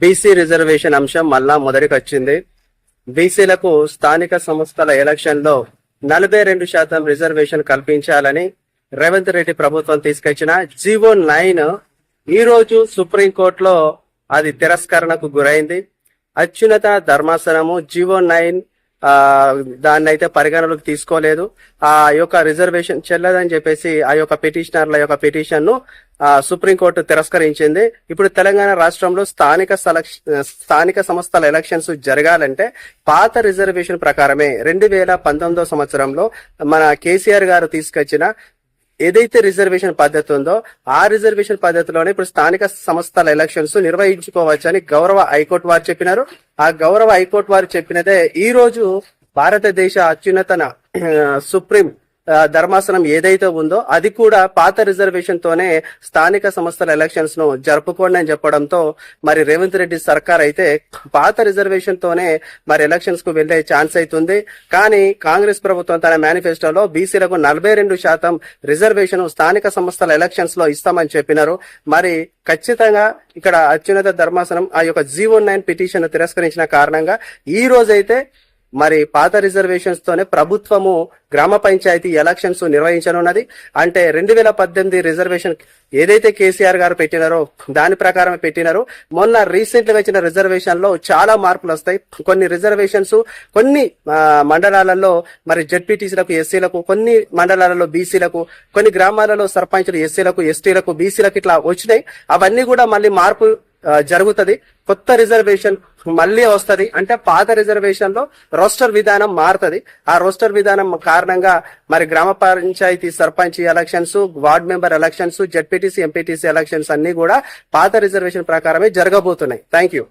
BC reservation అంశం మళ్ళా మొదటికి వచ్చింది. బీసీలకు స్థానిక సంస్థల ఎలక్షన్ లో 42% రిజర్వేషన్ కల్పించాలని రేవంత్ రెడ్డి ప్రభుత్వం తీసుకొచ్చిన జీవో 9 ఈ రోజు సుప్రీంకోర్టులో అది తిరస్కరణకు గురైంది. అత్యున్నత ధర్మాసనము జీవో 9 దాన్ని అయితే పరిగణలోకి తీసుకోలేదు. ఆ యొక్క రిజర్వేషన్ చెల్లదని చెప్పేసి ఆ యొక్క పిటిషనర్ల యొక్క పిటిషన్ ను సుప్రీంకోర్టు తిరస్కరించింది. ఇప్పుడు తెలంగాణ రాష్ట్రంలో స్థానిక సంస్థల ఎలక్షన్స్ జరగాలంటే పాత రిజర్వేషన్ ప్రకారమే 2019 సంవత్సరంలో మన కేసీఆర్ గారు తీసుకొచ్చిన ఏదైతే రిజర్వేషన్ పద్ధతి ఉందో ఆ రిజర్వేషన్ పద్ధతిలోనే ఇప్పుడు స్థానిక సంస్థల ఎలక్షన్స్ నిర్వహించుకోవచ్చని గౌరవ హైకోర్టు వారు చెప్పినారు. ఆ గౌరవ హైకోర్టు వారు చెప్పినదే ఈ రోజు భారతదేశ అత్యున్నత సుప్రీం ధర్మాసనం ఏదైతే ఉందో అది కూడా పాత రిజర్వేషన్ తోనే స్థానిక సంస్థల ఎలక్షన్స్ ను జరుపుకోండి అని చెప్పడంతో మరి రేవంత్ రెడ్డి సర్కార్ అయితే పాత రిజర్వేషన్ తోనే మరి ఎలక్షన్స్ కు వెళ్లే ఛాన్స్ అవుతుంది. కానీ కాంగ్రెస్ ప్రభుత్వం తన మేనిఫెస్టోలో బీసీలకు 42% రిజర్వేషన్ స్థానిక సంస్థల ఎలక్షన్స్ లో ఇస్తామని చెప్పినారు. మరి ఖచ్చితంగా ఇక్కడ అత్యున్నత ధర్మాసనం ఆ యొక్క జీవో 9 పిటిషన్ తిరస్కరించిన కారణంగా ఈ రోజైతే మరి పాత రిజర్వేషన్స్ తోనే ప్రభుత్వము గ్రామ పంచాయతీ ఎలక్షన్స్ నిర్వహించనున్నది. అంటే 2018 రిజర్వేషన్ ఏదైతే కేసీఆర్ గారు పెట్టినారో దాని ప్రకారం పెట్టినారు. మొన్న రీసెంట్ గా వచ్చిన రిజర్వేషన్ లో చాలా మార్పులు వస్తాయి. కొన్ని రిజర్వేషన్స్ కొన్ని మండలాలలో మరి జెడ్పీటీసీలకు ఎస్సీలకు, కొన్ని మండలాలలో బీసీలకు, కొన్ని గ్రామాలలో సర్పంచులు ఎస్సీలకు ఎస్టీలకు బీసీలకు ఇట్లా వచ్చినాయి. అవన్నీ కూడా మళ్ళీ మార్పు జరుగుతుంది. కొత్త రిజర్వేషన్ మళ్ళీ వస్తది. అంటే పాత రిజర్వేషన్ లో రోస్టర్ విధానం మారుతుంది. ఆ రోస్టర్ విధానం కారణంగా మరి గ్రామ panchayat sarpanch elections, ward member elections, ZPTC MPTC elections అన్ని కూడా పాత రిజర్వేషన్ ప్రకారమే జరగబోతున్నాయి. Thank you.